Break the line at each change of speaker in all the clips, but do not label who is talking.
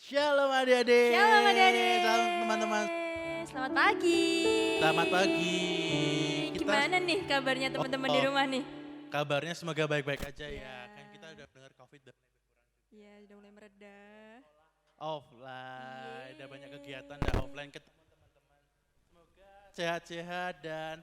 Shalom adik-adik.
Shalom adik-adik.
Salam teman-teman.
Selamat pagi.
Selamat pagi.
Gimana nih kabarnya teman-teman di rumah nih?
Kabarnya semoga baik-baik aja ya.
Ya.
Kan kita udah dengar COVID udah mulai berkurang.
Iya, udah mulai mereda.
Offline,
Yeay.
ada banyak kegiatan dah offline ketemu teman-teman. Semoga sehat-sehat dan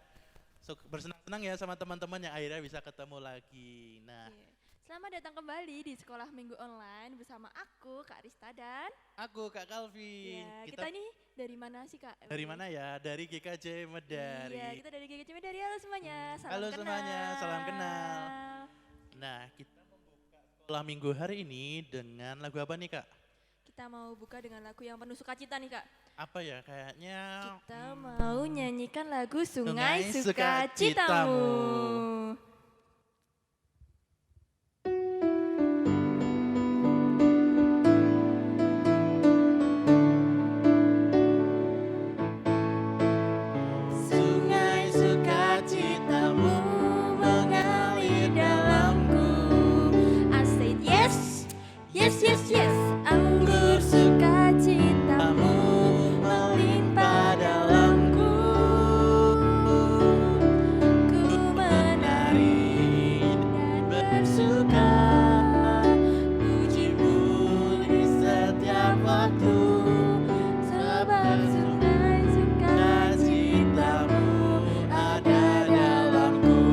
bersenang-senang ya sama teman-teman yang akhirnya bisa ketemu lagi. Nah,
Iya. Selamat datang kembali di Sekolah Minggu Online bersama aku, Kak Rista dan
aku Kak Calvin.
ya, kita nih dari mana sih Kak?
dari mana ya? Dari GKJ Medari.
Iya, kita dari GGC Medari. Halo semuanya, salam
Halo
kenal.
semuanya, salam kenal. Nah, kita membuka sekolah minggu hari ini dengan lagu apa nih Kak?
Kita mau buka dengan lagu yang penuh sukacita nih Kak.
Apa ya kayaknya?
Kita mau nyanyikan lagu
Sungai
Sungai
Sukacitamu.
Sukacitamu. Sungai sukacitamu mengalir dalamku. I said yes, yes, yes, yes. Anggur sukacitamu melimpah dalamku. Ku menari dan bersuka, pujimu di setiap waktu. Sebab sungai sukacitamu ada dalamku.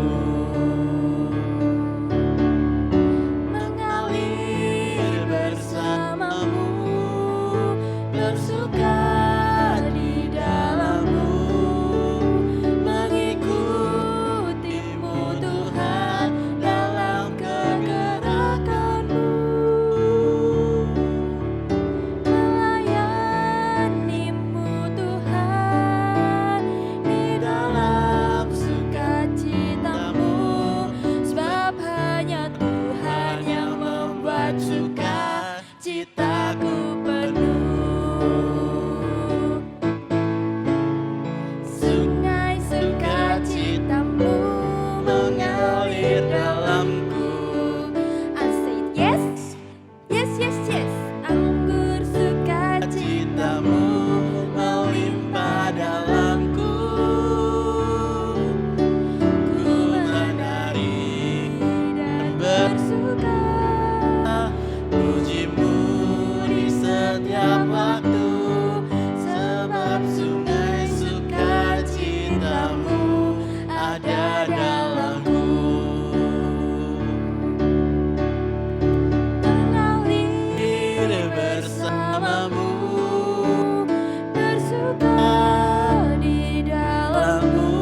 Mengalir bersamamu, bersuka di dalammu, mengikutimu Tuhan dalam kegerakanmu, melayanimu Tuhan di dalam sukacitamu, sebab hanya Tuhan yang membuat sukacitaku penuh. Sungai sukacitamu mengalir dalamku. I said yes, yes, yes, yes. Anggur sukacitamu melimpah dalamku. Ku menari dan bersuka,
pujimu di setiap waktu, sebab sungai sukacitamu ada dalamku.
mengalir bersamamu, bersuka di dalammu,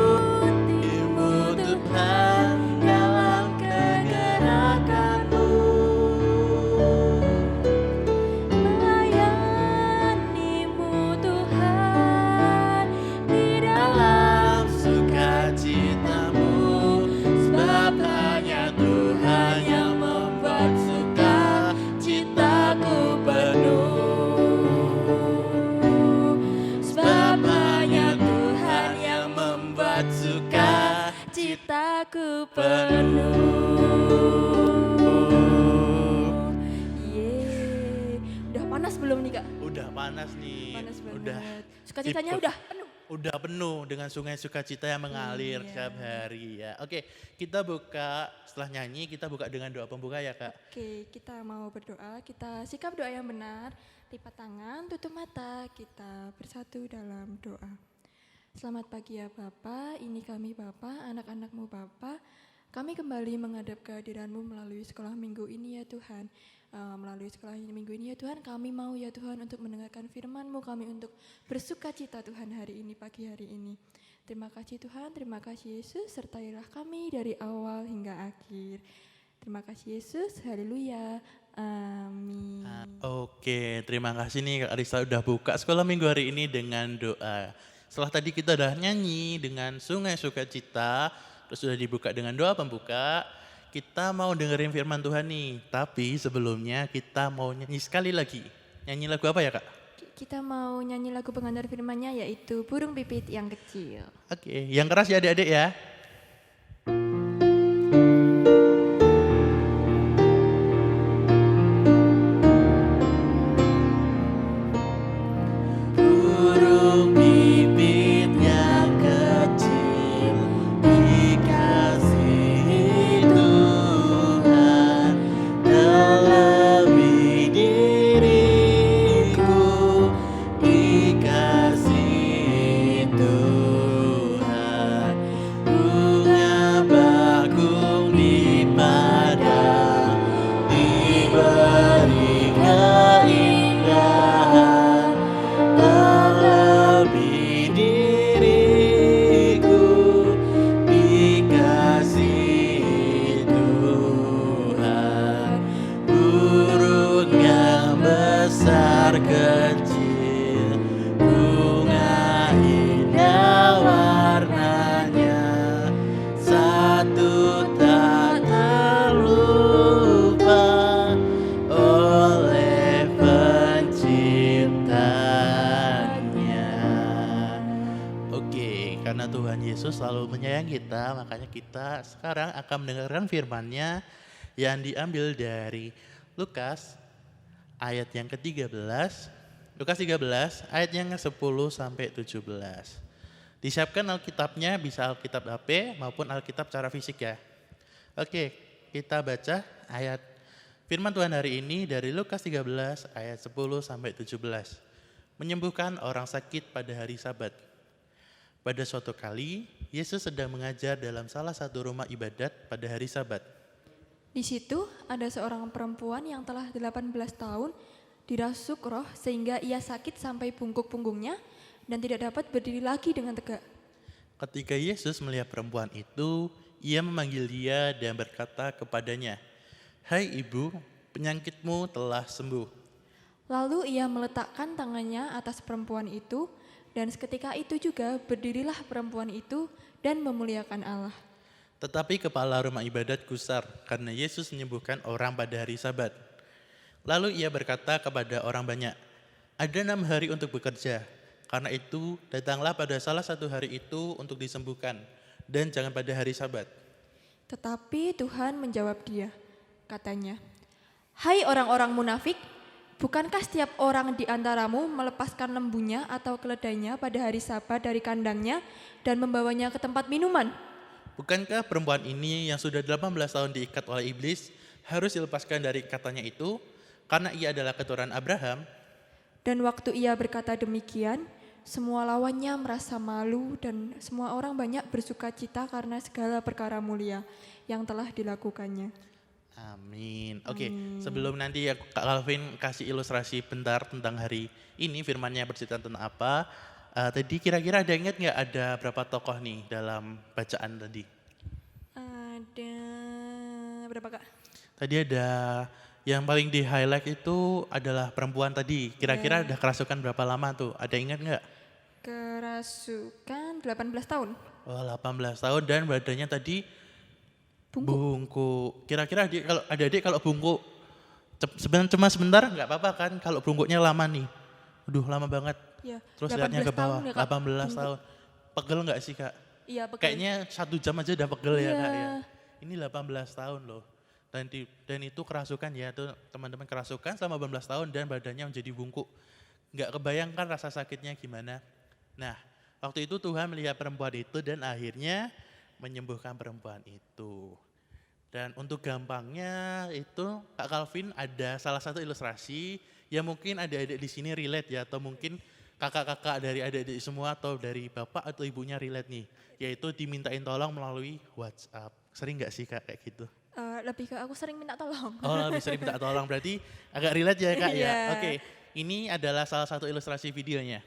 mengikutimu Tuhan dalam kegerakanmu, melayanimu Tuhan di dalam
Sukacitamu, sebab hanya Tuhan yang membuat sukacitaku penuh.
Sebab hanya Tuhan yang membuat sukacitaku penuh. Yeay. Udah panas belum nih Kak?
Udah panas nih.
Panas banget.
Udah.
Sukacitanya
Ikut.
udah penuh.
Udah penuh dengan sungai sukacita yang mengalir
Iya.
setiap hari ya. Oke, kita buka setelah nyanyi kita buka dengan doa pembuka ya Kak.
Oke, kita mau berdoa. Kita sikap doa yang benar. Lipat tangan, tutup mata. Kita bersatu dalam doa. Selamat pagi ya Bapak. Ini kami Bapak, anak-anakmu Bapak. Kami kembali menghadap kehadiran-Mu melalui sekolah minggu ini ya Tuhan. Melalui sekolah minggu ini ya Tuhan, kami mau ya Tuhan untuk mendengarkan firman-Mu, kami untuk bersuka cita Tuhan hari ini, pagi hari ini. Terima kasih Tuhan, terima kasih Yesus, sertailah kami dari awal hingga akhir. Terima kasih Yesus, haleluya, amin.
Oke, terima kasih nih Kak Arista udah buka sekolah minggu hari ini dengan doa. Setelah tadi kita udah nyanyi dengan sungai sukacita, terus sudah dibuka dengan doa pembuka, kita mau dengerin firman Tuhan nih. Tapi sebelumnya kita mau nyanyi sekali lagi. Nyanyi lagu apa ya Kak?
Kita mau nyanyi lagu pengantar firman-Nya yaitu Burung Pipit yang Kecil.
Oke, yang keras ya adik-adik ya. Yesus selalu menyayangi kita, makanya kita sekarang akan mendengarkan firman-Nya yang diambil dari Lukas ayat yang ke-13, Lukas 13 ayat yang ke-10 sampai 17. Disiapkan Alkitabnya, bisa Alkitab HP maupun Alkitab secara fisik ya. Oke, kita baca ayat firman Tuhan hari ini dari Lukas 13 ayat 10 sampai 17. Menyembuhkan orang sakit pada hari Sabat. Pada suatu kali, Yesus sedang mengajar dalam salah satu rumah ibadat pada hari Sabat.
Di situ ada seorang perempuan yang telah 18 tahun dirasuk roh sehingga ia sakit sampai punggung-punggungnya dan tidak dapat berdiri lagi dengan tegak.
Ketika Yesus melihat perempuan itu, ia memanggil dia dan berkata kepadanya, "Hai ibu, penyakitmu telah sembuh."
Lalu ia meletakkan tangannya atas perempuan itu dan seketika itu juga berdirilah perempuan itu dan memuliakan Allah.
Tetapi kepala rumah ibadat gusar karena Yesus menyembuhkan orang pada hari Sabat. Lalu ia berkata kepada orang banyak, "Ada 6 hari untuk bekerja. Karena itu datanglah pada salah satu hari itu untuk disembuhkan dan jangan pada hari Sabat."
Tetapi Tuhan menjawab dia, katanya, "Hai orang-orang munafik, bukankah setiap orang di antaramu melepaskan lembunya atau keledainya pada hari Sabat dari kandangnya dan membawanya ke tempat minuman?
Bukankah perempuan ini yang sudah 18 tahun diikat oleh iblis harus dilepaskan dari ikatannya itu karena ia adalah keturunan Abraham?"
Dan waktu ia berkata demikian, semua lawannya merasa malu dan semua orang banyak bersuka cita karena segala perkara mulia yang telah dilakukannya.
Amin. Oke, sebelum nanti Kak Calvin kasih ilustrasi bentar tentang hari ini, firmannya bercerita tentang apa. Tadi kira-kira ada ingat nggak ada berapa tokoh nih dalam bacaan tadi?
Ada berapa Kak?
Tadi ada yang paling di highlight itu adalah perempuan tadi. Kira-kira udah kerasukan berapa lama tuh? Ada ingat nggak?
Kerasukan 18 tahun.
Oh, 18 tahun dan badannya tadi
Bungkuk.
bungkuk. Kira-kira kalau adik-adik kalau bungkuk cuma sebentar nggak apa-apa kan? Kalau bungkuknya lama nih. Aduh, lama banget.
Ya,
Terus lihatnya ke
18
bawah,
tahun ya, Kak.
18
Bungkuk.
tahun. Pegel nggak sih Kak?
Iya, betul.
Kayaknya 1 jam aja udah pegel ya Kak ya.
Iya.
Ini 18 tahun loh. Dan itu kerasukan ya, tuh teman-teman kerasukan selama 18 tahun dan badannya menjadi bungkuk. Nggak kebayangkan rasa sakitnya gimana. Nah, waktu itu Tuhan melihat perempuan itu dan akhirnya menyembuhkan perempuan itu. Dan untuk gampangnya itu Kak Calvin ada salah satu ilustrasi yang mungkin adik-adik di sini relate ya, atau mungkin kakak-kakak dari adik-adik semua atau dari bapak atau ibunya relate nih, yaitu dimintain tolong melalui WhatsApp. Sering nggak sih Kak kayak gitu?
Lebih ke aku sering minta tolong.
Oh, lebih sering minta tolong, berarti agak relate ya Kak ya.
Iya.
Oke, ini adalah salah satu ilustrasi videonya.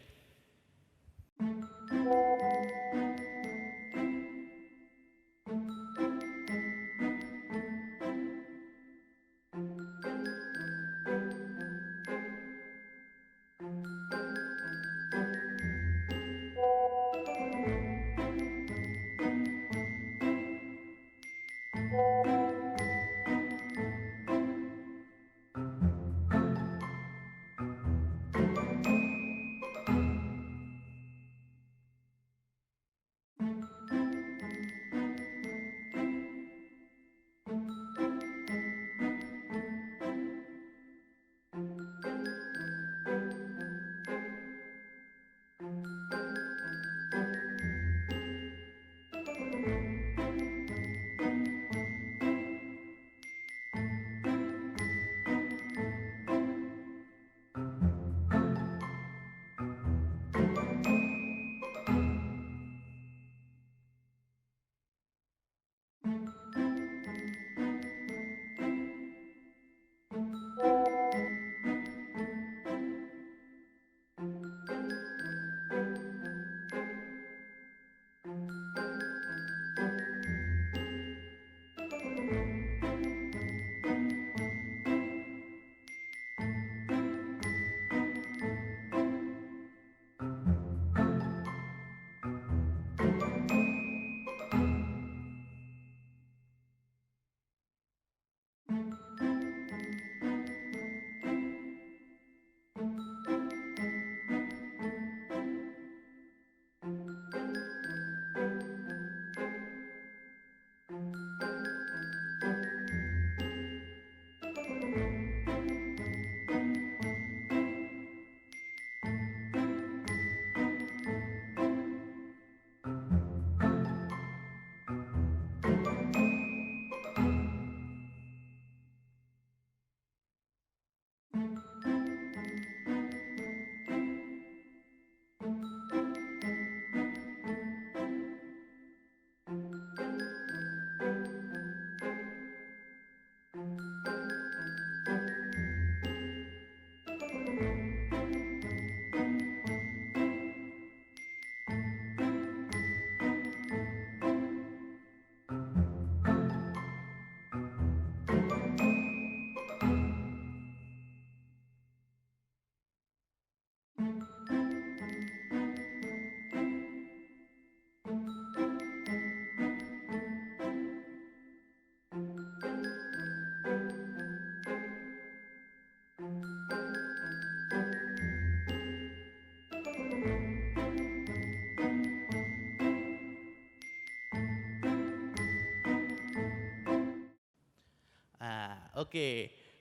oke.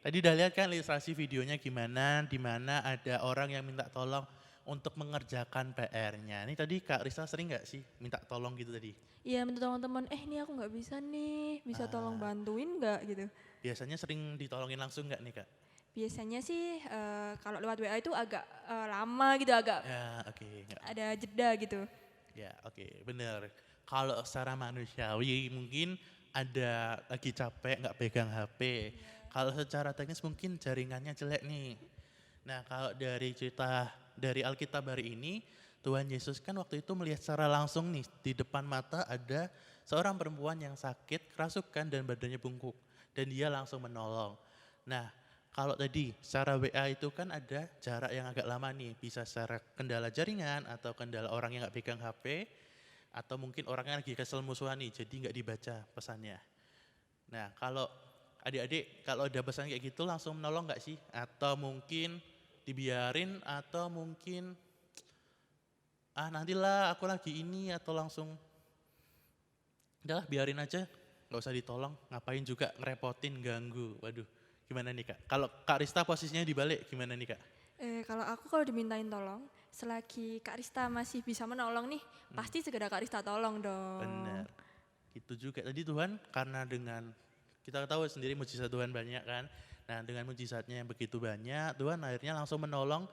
Tadi udah lihat kan ilustrasi videonya gimana, di mana ada orang yang minta tolong untuk mengerjakan PR-nya. Ini tadi Kak Risa sering nggak sih minta tolong gitu tadi?
Iya, minta tolong teman, ini aku nggak bisa nih, bisa tolong
Ah,
bantuin nggak gitu.
biasanya sering ditolongin langsung nggak nih Kak?
Biasanya sih kalau lewat WA itu agak lama gitu, agak
Ya, oke. Nggak.
ada jeda gitu.
Ya, oke, bener. Kalau secara manusiawi mungkin ada lagi capek nggak pegang HP. Kalau secara teknis mungkin jaringannya jelek nih. Nah, kalau dari cerita dari Alkitab hari ini, Tuhan Yesus kan waktu itu melihat secara langsung nih di depan mata ada seorang perempuan yang sakit, kerasukan dan badannya bungkuk dan dia langsung menolong. Nah, kalau tadi secara WA itu kan ada jarak yang agak lama nih, bisa secara kendala jaringan atau kendala orang yang nggak pegang HP atau mungkin orangnya lagi kesel musuhan nih, jadi nggak dibaca pesannya. Nah, kalau adik-adik kalau ada pesan kayak gitu langsung menolong nggak sih? Atau mungkin dibiarin atau mungkin nantilah aku lagi ini atau langsung udahlah biarin aja nggak usah ditolong ngapain juga ngerepotin ganggu. Waduh, gimana nih Kak? Kalau Kak Rista posisinya dibalik gimana nih Kak?
Kalau aku dimintain tolong, selagi Kak Rista masih bisa menolong nih, pasti segera Kak Rista tolong dong.
Bener, itu juga tadi Tuhan karena dengan kita tahu sendiri mujizat Tuhan banyak kan. Nah dengan mujizatnya yang begitu banyak, Tuhan akhirnya langsung menolong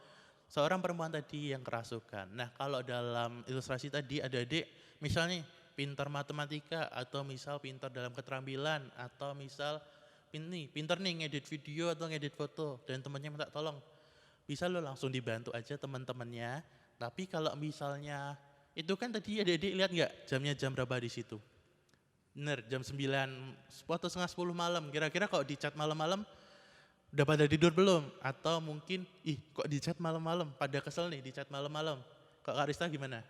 seorang perempuan tadi yang kerasukan. Nah kalau dalam ilustrasi tadi ada adik misalnya pintar matematika atau misal pintar dalam keterampilan atau misal pintar nih ngedit video atau ngedit foto dan temannya minta tolong. Bisa lo langsung dibantu aja teman-temannya. Tapi kalau misalnya itu kan tadi adik-adik lihat nggak jamnya jam berapa di situ? Bener, jam 9 atau setengah 10 malam. Kira-kira kalau di chat malam-malam udah pada tidur belum? Atau mungkin, kok di chat malam-malam? Pada kesel nih di chat malam-malam. Kak Karista gimana?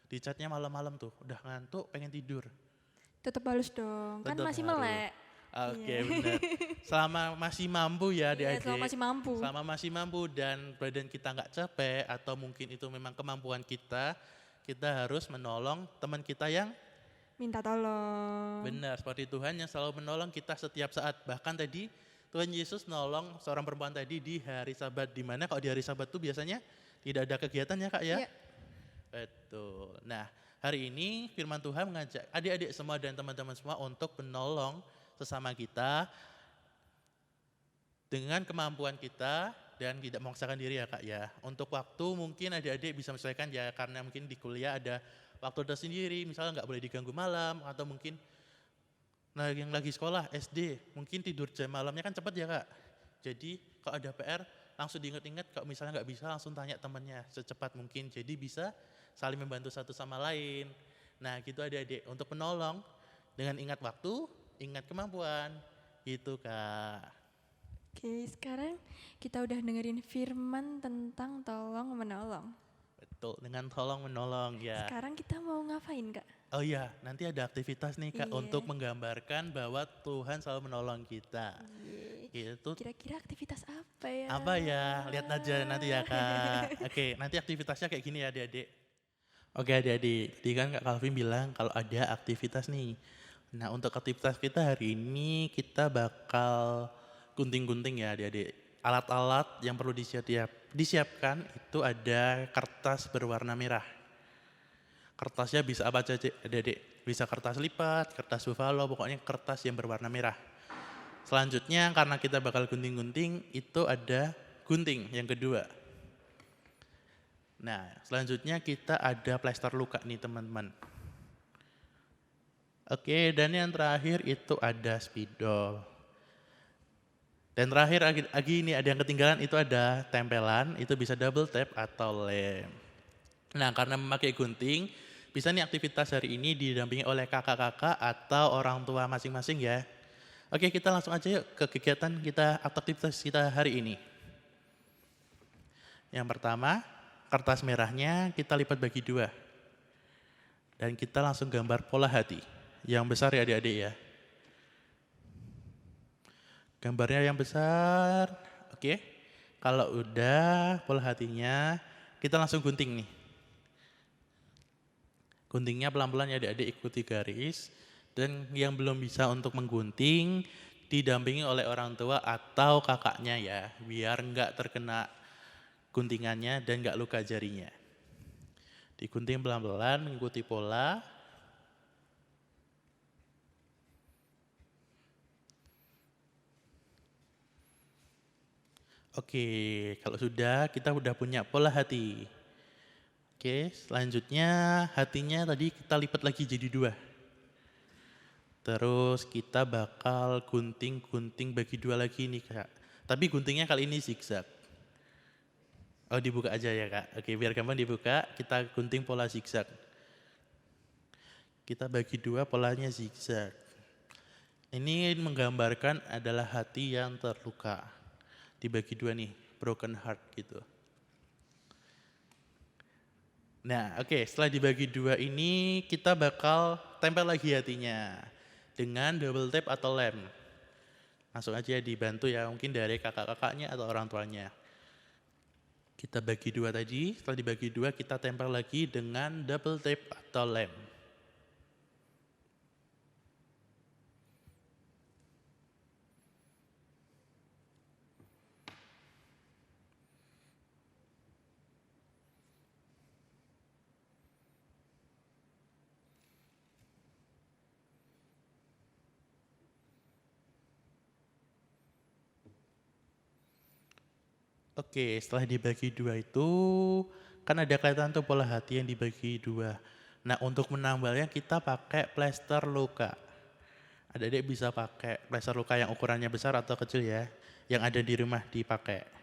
Di chatnya malam-malam tuh, udah ngantuk pengen tidur.
Tetap halus dong, kan
Tetap
masih
harus.
melek.
Oke
Iya.
bener. Selama masih mampu ya
Iya,
adik-adik.
selama masih mampu.
Selama masih mampu dan badan kita nggak capek atau mungkin itu memang kemampuan kita harus menolong teman kita yang
Minta tolong.
benar, seperti Tuhan yang selalu menolong kita setiap saat. Bahkan tadi Tuhan Yesus menolong seorang perempuan tadi di hari Sabat. Di mana kalau di hari Sabat tuh biasanya tidak ada kegiatan ya Kak ya?
Iya.
Betul. Nah hari ini firman Tuhan mengajak adik-adik semua dan teman-teman semua untuk menolong sesama kita dengan kemampuan kita dan tidak memaksakan diri ya Kak ya. Untuk waktu mungkin adik-adik bisa menyesuaikan ya karena mungkin di kuliah ada waktu tersendiri, misalnya nggak boleh diganggu malam atau mungkin yang lagi sekolah SD mungkin tidur jam malamnya kan cepat ya Kak. Jadi kalau ada PR langsung diingat-ingat kalau misalnya nggak bisa langsung tanya temannya secepat mungkin. Jadi bisa saling membantu satu sama lain. Nah gitu adik-adik untuk menolong dengan ingat waktu, ingat kemampuan gitu Kak.
Oke, sekarang kita udah dengerin firman tentang tolong menolong.
Betul, dengan tolong menolong ya.
Sekarang kita mau ngapain, Kak?
Oh iya, nanti ada aktivitas nih Kak
Iya.
untuk menggambarkan bahwa Tuhan selalu menolong kita.
Iya.
Itu
Kira-kira aktivitas apa ya?
apa ya? Lihat aja nanti ya Kak. Oke, nanti aktivitasnya kayak gini ya adik-adik. Oke adik-adik, tadi kan Kak Calvin bilang kalau ada aktivitas nih. Nah untuk aktivitas kita hari ini kita bakal gunting-gunting ya adik-adik. Alat-alat yang perlu disiapkan itu ada kertas berwarna merah. Kertasnya bisa apa aja adik-adik? Bisa kertas lipat, kertas buffalo, pokoknya kertas yang berwarna merah. Selanjutnya karena kita bakal gunting-gunting itu ada gunting yang kedua. Nah selanjutnya kita ada plester luka nih teman-teman. Oke dan yang terakhir itu ada spidol. Dan terakhir lagi ini ada yang ketinggalan itu ada tempelan, itu bisa double tap atau lem. Nah karena memakai gunting, bisa nih aktivitas hari ini didampingi oleh kakak-kakak atau orang tua masing-masing ya. Oke kita langsung aja yuk ke kegiatan kita atau aktivitas kita hari ini. Yang pertama, kertas merahnya kita lipat bagi dua. Dan kita langsung gambar pola hati. Yang besar ya adik-adik ya. Gambarnya yang besar, oke. Kalau udah pola hatinya, kita langsung gunting nih. Guntingnya pelan-pelan ya adik-adik ikuti garis. Dan yang belum bisa untuk menggunting, didampingi oleh orang tua atau kakaknya ya, biar nggak terkena guntingannya dan nggak luka jarinya. Digunting pelan-pelan mengikuti pola. Oke, kalau sudah kita udah punya pola hati. Oke, selanjutnya hatinya tadi kita lipat lagi jadi 2. Terus kita bakal gunting-gunting bagi 2 lagi nih Kak. Tapi guntingnya kali ini zigzag. Oh dibuka aja ya Kak. Oke biar gampang dibuka, kita gunting pola zigzag. Kita bagi 2 polanya zigzag. Ini menggambarkan adalah hati yang terluka. Dibagi 2 nih, broken heart gitu. Nah oke, setelah dibagi 2 ini kita bakal tempel lagi hatinya dengan double tape atau lem. Langsung aja dibantu ya, mungkin dari kakak-kakaknya atau orang tuanya. Kita bagi 2 tadi, setelah dibagi 2 kita tempel lagi dengan double tape atau lem. Oke, setelah dibagi 2 itu, kan ada kelihatan tuh pola hati yang dibagi 2. Nah, untuk menambalnya kita pakai plester luka. Adik-adik bisa pakai plester luka yang ukurannya besar atau kecil ya, yang ada di rumah dipakai.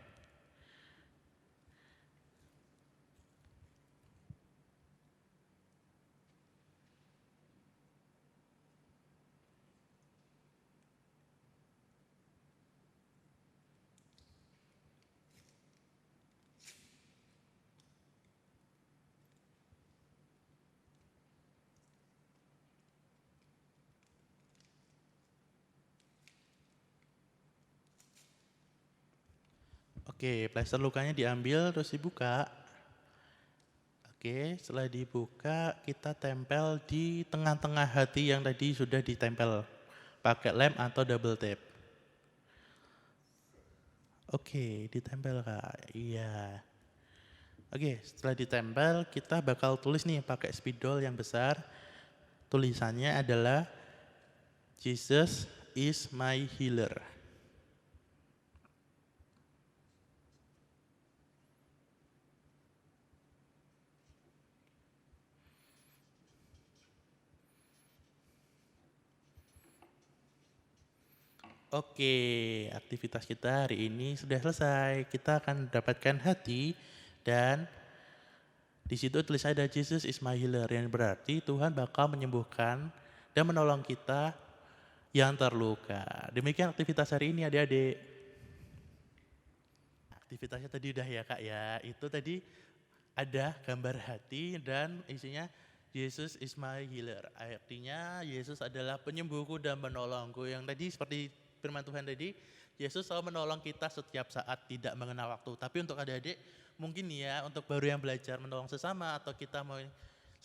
Oke, plester lukanya diambil terus dibuka. Oke, setelah dibuka kita tempel di tengah-tengah hati yang tadi sudah ditempel pakai lem atau double tape. Oke, ditempel Kak. Iya. Oke, setelah ditempel kita bakal tulis nih pakai spidol yang besar. Tulisannya adalah Jesus is my healer. Oke, aktivitas kita hari ini sudah selesai. Kita akan mendapatkan hati dan di situ tulisannya ada Jesus is my healer, yang berarti Tuhan bakal menyembuhkan dan menolong kita yang terluka. Demikian aktivitas hari ini adik-adik. Aktivitasnya tadi udah ya Kak ya. Itu tadi ada gambar hati dan isinya Jesus is my healer. Artinya Yesus adalah penyembuhku dan menolongku. Yang tadi seperti firman Tuhan tadi, Yesus selalu menolong kita setiap saat, tidak mengenal waktu. Tapi untuk adik-adik, mungkin ya untuk baru yang belajar menolong sesama atau kita mau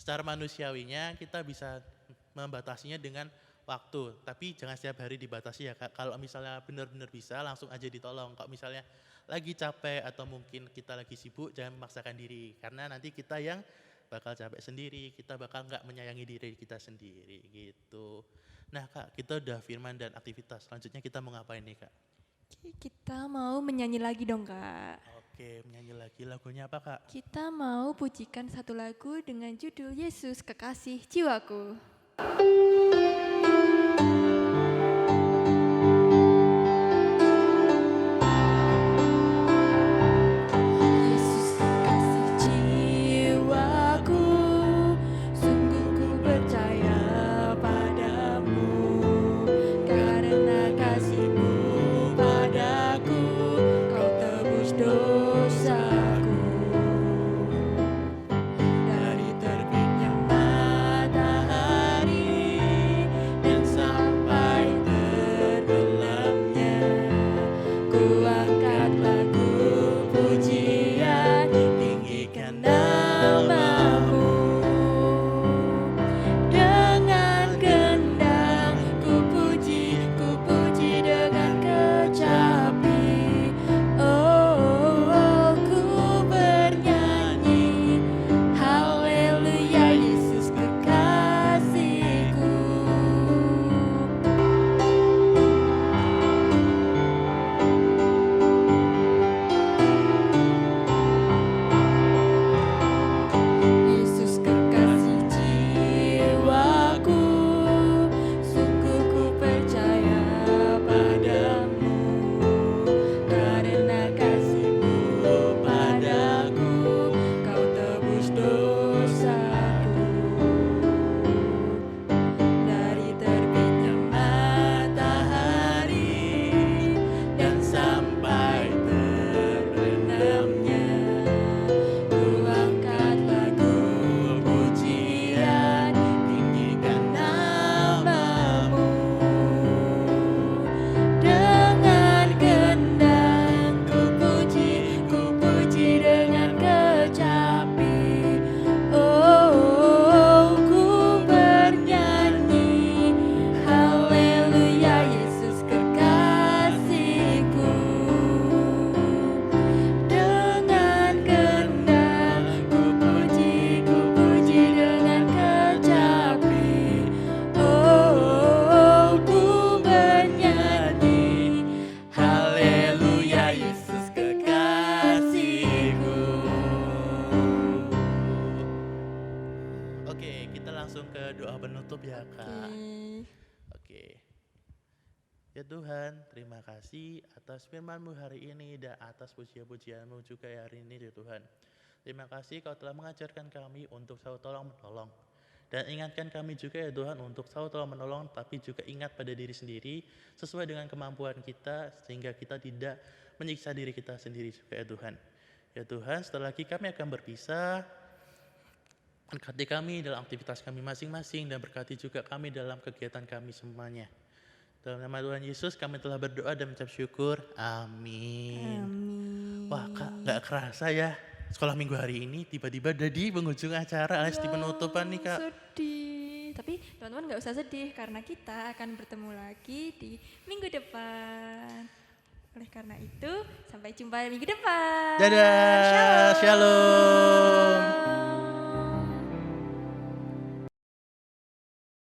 secara manusiawinya, kita bisa membatasinya dengan waktu. Tapi jangan setiap hari dibatasi ya Kak. Kalau misalnya benar-benar bisa, langsung aja ditolong. Kalau misalnya lagi capek atau mungkin kita lagi sibuk, jangan memaksakan diri. Karena nanti kita yang bakal capek sendiri, kita bakal nggak menyayangi diri kita sendiri gitu. Nah Kak, kita udah firman dan aktivitas. Selanjutnya kita mau ngapain nih Kak?
Kita mau menyanyi lagi dong Kak.
Oke, menyanyi lagi. Lagunya apa Kak?
Kita mau pujikan satu lagu dengan judul Yesus Kekasih Jiwaku. Yesus kekasih jiwaku, sungguh ku percaya padamu, karena kasih-Mu padaku, Kau tebus dosaku. Dari terbitnya matahari dan sampai terbenamnya, ku angkat lagu pujian, tinggikan nama-Mu. Dengan gendang ku puji
ya Kak.
Oke.
Oke. Ya Tuhan, terima kasih atas firman-Mu hari ini dan atas pujian-pujian-Mu juga hari ini ya Tuhan. Terima kasih Kau telah mengajarkan kami untuk selalu tolong menolong. Dan ingatkan kami juga ya Tuhan untuk selalu tolong menolong, tapi juga ingat pada diri sendiri sesuai dengan kemampuan kita sehingga kita tidak menyiksa diri kita sendiri juga ya Tuhan. Ya Tuhan, setelah lagi kami akan berpisah. Berkati kami dalam aktivitas kami masing-masing dan berkati juga kami dalam kegiatan kami semuanya. Dalam nama Tuhan Yesus kami telah berdoa dan mengucap syukur. Amin.
Amin.
Wah Kak, gak kerasa ya. Sekolah minggu hari ini tiba-tiba udah di penghujung acara alias di penutupan nih Kak.
Sedih. Tapi teman-teman gak usah sedih karena kita akan bertemu lagi di minggu depan. Oleh karena itu, sampai jumpa minggu depan.
Dadah,
Shalom.
shalom.